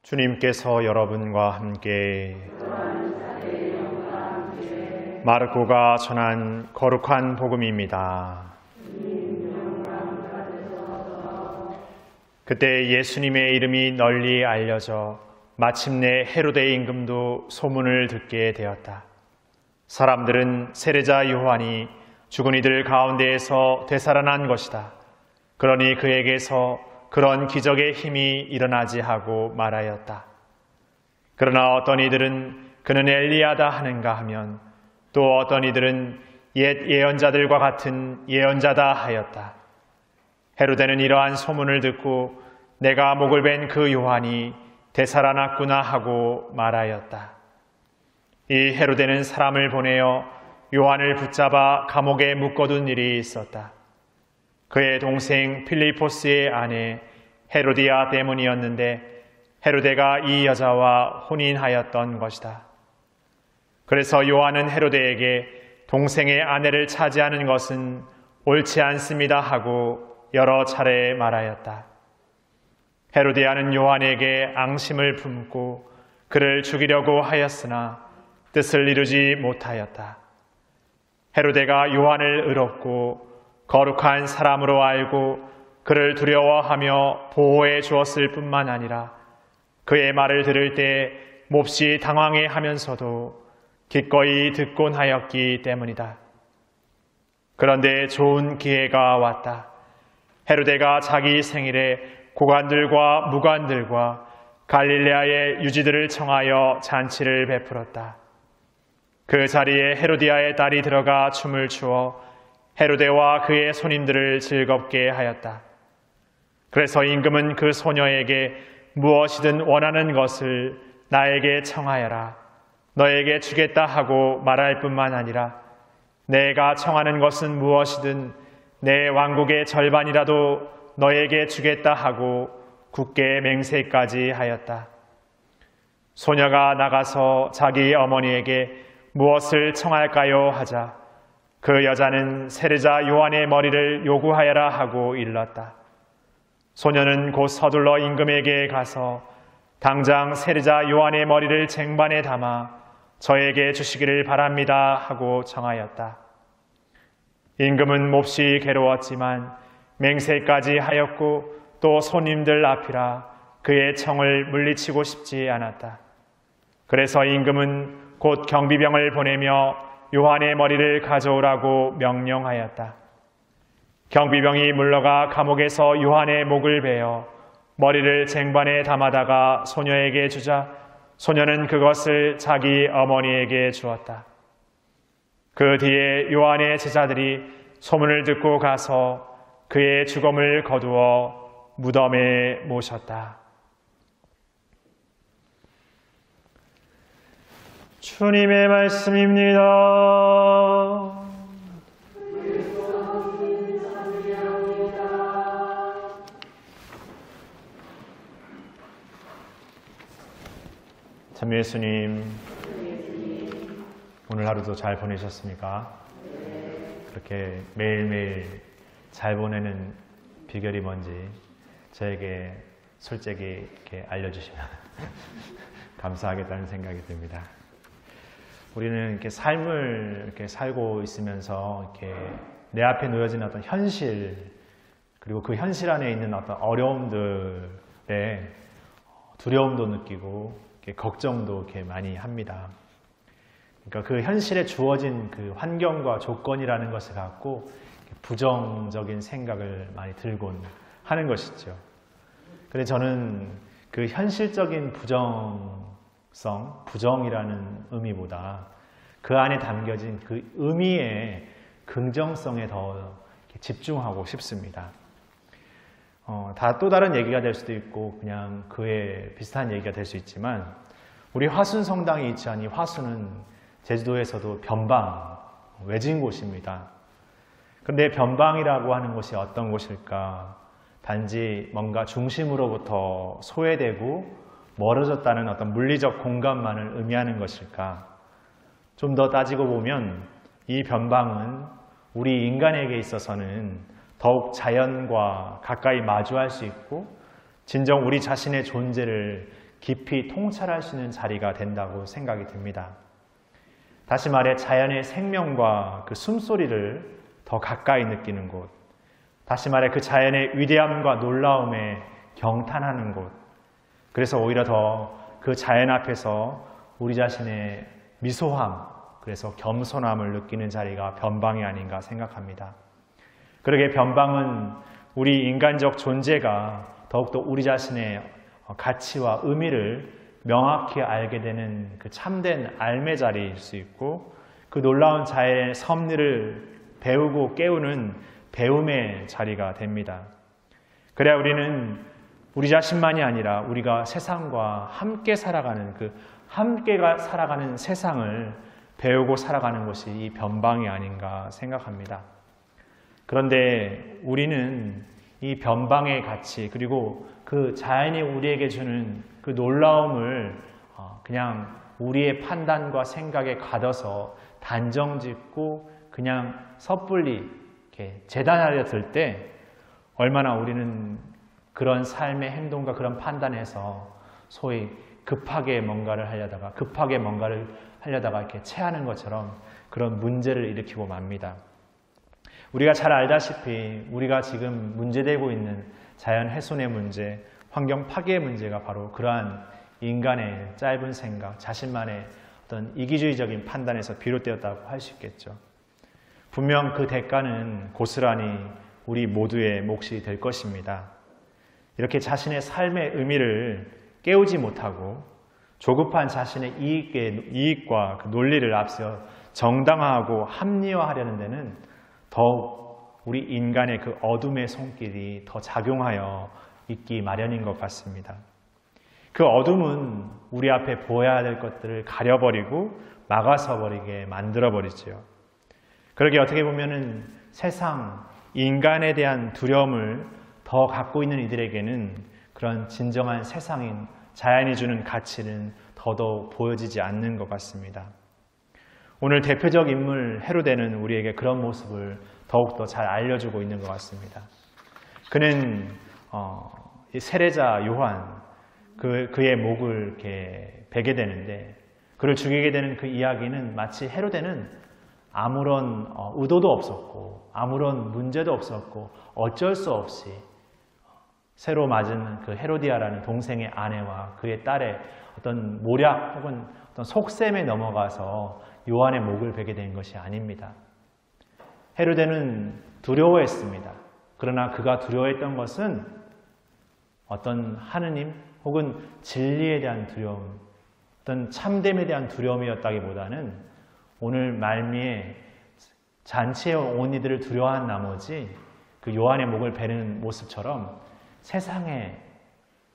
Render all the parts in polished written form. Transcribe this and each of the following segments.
주님께서 여러분과 함께 마르코가 전한 거룩한 복음입니다. 그때 예수님의 이름이 널리 알려져 마침내 헤로데 임금도 소문을 듣게 되었다. 사람들은 세례자 요한이 죽은 이들 가운데에서 되살아난 것이다. 그러니 그에게서 그런 기적의 힘이 일어나지 하고 말하였다. 그러나 어떤 이들은 그는 엘리야다 하는가 하면 또 어떤 이들은 옛 예언자들과 같은 예언자다 하였다. 헤로데는 이러한 소문을 듣고 내가 목을 벤 그 요한이 되살아났구나 하고 말하였다. 이 헤로데는 사람을 보내어 요한을 붙잡아 감옥에 묶어둔 일이 있었다. 그의 동생 필리포스의 아내 헤로디아 때문이었는데 헤로데가 이 여자와 혼인하였던 것이다. 그래서 요한은 헤로데에게 동생의 아내를 차지하는 것은 옳지 않습니다 하고 여러 차례 말하였다. 헤로디아는 요한에게 앙심을 품고 그를 죽이려고 하였으나 뜻을 이루지 못하였다. 헤로데가 요한을 의롭고 거룩한 사람으로 알고 그를 두려워하며 보호해 주었을 뿐만 아니라 그의 말을 들을 때 몹시 당황해 하면서도 기꺼이 듣곤 하였기 때문이다. 그런데 좋은 기회가 왔다. 헤로데가 자기 생일에 고관들과 무관들과 갈릴레아의 유지들을 청하여 잔치를 베풀었다. 그 자리에 헤로디아의 딸이 들어가 춤을 추어 헤로데와 그의 손님들을 즐겁게 하였다. 그래서 임금은 그 소녀에게 무엇이든 원하는 것을 나에게 청하여라. 너에게 주겠다 하고 말할 뿐만 아니라 내가 청하는 것은 무엇이든 내 왕국의 절반이라도 너에게 주겠다 하고 굳게 맹세까지 하였다. 소녀가 나가서 자기 어머니에게 무엇을 청할까요 하자 그 여자는 세례자 요한의 머리를 요구하여라 하고 일렀다. 소녀는 곧 서둘러 임금에게 가서 당장 세례자 요한의 머리를 쟁반에 담아 저에게 주시기를 바랍니다 하고 청하였다. 임금은 몹시 괴로웠지만 맹세까지 하였고 또 손님들 앞이라 그의 청을 물리치고 싶지 않았다. 그래서 임금은 곧 경비병을 보내며 요한의 머리를 가져오라고 명령하였다. 경비병이 물러가 감옥에서 요한의 목을 베어 머리를 쟁반에 담아다가 소녀에게 주자 소녀는 그것을 자기 어머니에게 주었다. 그 뒤에 요한의 제자들이 소문을 듣고 가서 그의 죽음을 거두어 무덤에 모셨다. 주님의 말씀입니다. 참 예수님, 오늘 하루도 잘 보내셨습니까? 그렇게 매일매일 잘 보내는 비결이 뭔지 저에게 솔직히 이렇게 알려주시면 감사하겠다는 생각이 듭니다. 우리는 이렇게 삶을 이렇게 살고 있으면서 이렇게 내 앞에 놓여진 어떤 현실 그리고 그 현실 안에 있는 어떤 어려움들에 두려움도 느끼고 이렇게 걱정도 이렇게 많이 합니다. 그러니까 그 현실에 주어진 그 환경과 조건이라는 것을 갖고 부정적인 생각을 많이 들곤 하는 것이죠. 그런데 저는 그 현실적인 부정이라는 의미보다 그 안에 담겨진 그 의미의 긍정성에 더 집중하고 싶습니다. 다 또 다른 얘기가 될 수도 있고 그냥 그에 비슷한 얘기가 될 수 있지만 우리 화순 성당이 있지 않니 화순은 제주도에서도 변방, 외진 곳입니다. 그런데 변방이라고 하는 곳이 어떤 곳일까? 단지 뭔가 중심으로부터 소외되고 멀어졌다는 어떤 물리적 공간만을 의미하는 것일까? 좀 더 따지고 보면 이 변방은 우리 인간에게 있어서는 더욱 자연과 가까이 마주할 수 있고 진정 우리 자신의 존재를 깊이 통찰할 수 있는 자리가 된다고 생각이 듭니다. 다시 말해 자연의 생명과 그 숨소리를 더 가까이 느끼는 곳, 다시 말해 그 자연의 위대함과 놀라움에 경탄하는 곳, 그래서 오히려 더 그 자연 앞에서 우리 자신의 미소함, 그래서 겸손함을 느끼는 자리가 변방이 아닌가 생각합니다. 그러게 변방은 우리 인간적 존재가 더욱더 우리 자신의 가치와 의미를 명확히 알게 되는 그 참된 알매 자리일 수 있고, 그 놀라운 자연의 섭리를 배우고 깨우는 배움의 자리가 됩니다. 그래야 우리는 우리 자신만이 아니라 우리가 세상과 함께 살아가는 함께가 살아가는 세상을 배우고 살아가는 것이 이 변방이 아닌가 생각합니다. 그런데 우리는 이 변방의 가치, 그리고 그 자연이 우리에게 주는 그 놀라움을 그냥 우리의 판단과 생각에 가둬서 단정짓고 그냥 섣불리 이렇게 재단하려 들 때 얼마나 우리는 그런 삶의 행동과 그런 판단에서 소위 급하게 뭔가를 하려다가 이렇게 체하는 것처럼 그런 문제를 일으키고 맙니다. 우리가 잘 알다시피 우리가 지금 문제되고 있는 자연 훼손의 문제, 환경 파괴의 문제가 바로 그러한 인간의 짧은 생각, 자신만의 어떤 이기주의적인 판단에서 비롯되었다고 할 수 있겠죠. 분명 그 대가는 고스란히 우리 모두의 몫이 될 것입니다. 이렇게 자신의 삶의 의미를 깨우지 못하고 조급한 자신의 이익과 그 논리를 앞서 정당화하고 합리화하려는 데는 더욱 우리 인간의 그 어둠의 손길이 더 작용하여 있기 마련인 것 같습니다. 그 어둠은 우리 앞에 보여야 될 것들을 가려버리고 막아서 버리게 만들어버리지요. 그러게 어떻게 보면은 세상, 인간에 대한 두려움을 더 갖고 있는 이들에게는 그런 진정한 세상인 자연이 주는 가치는 더더욱 보여지지 않는 것 같습니다. 오늘 대표적 인물 헤로데는 우리에게 그런 모습을 더욱더 잘 알려주고 있는 것 같습니다. 그는 세례자 요한, 그의 목을 이렇게 베게 되는데, 그를 죽이게 되는 그 이야기는 마치 헤로데는 아무런 의도도 없었고 아무런 문제도 없었고 어쩔 수 없이 새로 맞은 그 헤로디아라는 동생의 아내와 그의 딸의 어떤 모략 혹은 어떤 속셈에 넘어가서 요한의 목을 베게 된 것이 아닙니다. 헤로데는 두려워했습니다. 그러나 그가 두려워했던 것은 어떤 하느님 혹은 진리에 대한 두려움, 어떤 참됨에 대한 두려움이었다기보다는 오늘 말미에 잔치에 온 이들을 두려워한 나머지 그 요한의 목을 베는 모습처럼 세상의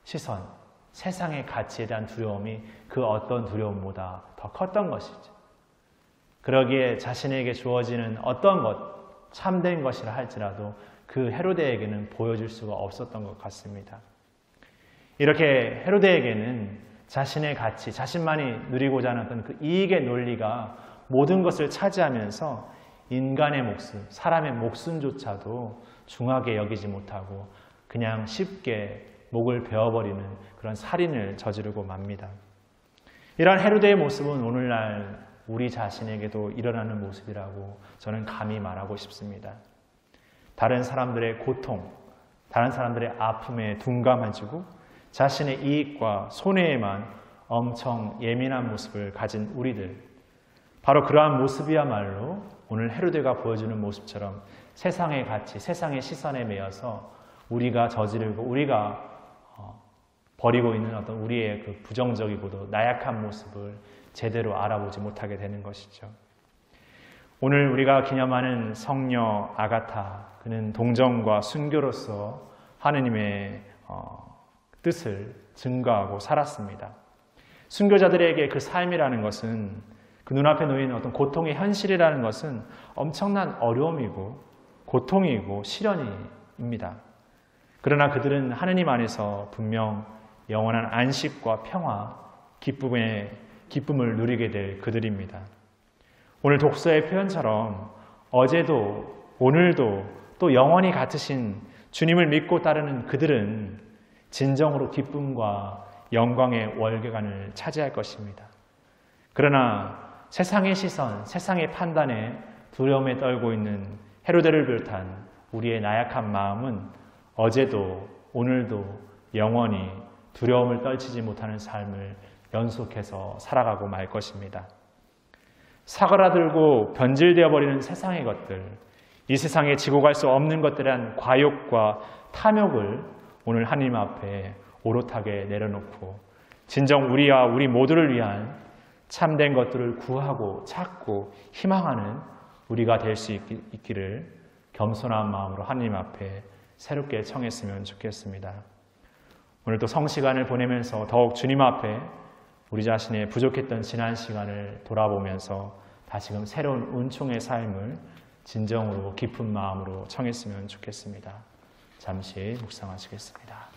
시선, 세상의 가치에 대한 두려움이 그 어떤 두려움보다 더 컸던 것이죠. 그러기에 자신에게 주어지는 어떤 것, 참된 것이라 할지라도 그 헤로데에게는 보여줄 수가 없었던 것 같습니다. 이렇게 헤로데에게는 자신의 가치, 자신만이 누리고자 하는 어떤 그 이익의 논리가 모든 것을 차지하면서 인간의 목숨, 사람의 목숨조차도 중하게 여기지 못하고 그냥 쉽게 목을 베어버리는 그런 살인을 저지르고 맙니다. 이러한 헤로데의 모습은 오늘날 우리 자신에게도 일어나는 모습이라고 저는 감히 말하고 싶습니다. 다른 사람들의 고통, 다른 사람들의 아픔에 둔감해지고 자신의 이익과 손해에만 엄청 예민한 모습을 가진 우리들, 바로 그러한 모습이야말로 오늘 헤로데가 보여주는 모습처럼 세상의 가치, 세상의 시선에 매여서 우리가 저지르고 우리가 버리고 있는 어떤 우리의 그 부정적이고도 나약한 모습을 제대로 알아보지 못하게 되는 것이죠. 오늘 우리가 기념하는 성녀 아가타, 그는 동정과 순교로서 하느님의 뜻을 증거하고 살았습니다. 순교자들에게 그 삶이라는 것은, 그 눈앞에 놓이는 어떤 고통의 현실이라는 것은 엄청난 어려움이고 고통이고 시련입니다. 그러나 그들은 하느님 안에서 분명 영원한 안식과 평화, 기쁨을 누리게 될 그들입니다. 오늘 독서의 표현처럼 어제도 오늘도 또 영원히 같으신 주님을 믿고 따르는 그들은 진정으로 기쁨과 영광의 월계관을 차지할 것입니다. 그러나 세상의 시선, 세상의 판단에 두려움에 떨고 있는 헤로데를 비롯한 우리의 나약한 마음은 어제도 오늘도 영원히 두려움을 떨치지 못하는 삶을 연속해서 살아가고 말 것입니다. 사그라들고 변질되어 버리는 세상의 것들, 이 세상에 지고 갈 수 없는 것들에 대한 과욕과 탐욕을 오늘 하나님 앞에 오롯하게 내려놓고 진정 우리와 우리 모두를 위한 참된 것들을 구하고 찾고 희망하는 우리가 될 수 있기를 겸손한 마음으로 하나님 앞에 새롭게 청했으면 좋겠습니다. 오늘도 성시간을 보내면서 더욱 주님 앞에 우리 자신의 부족했던 지난 시간을 돌아보면서 다시금 새로운 은총의 삶을 진정으로 깊은 마음으로 청했으면 좋겠습니다. 잠시 묵상하시겠습니다.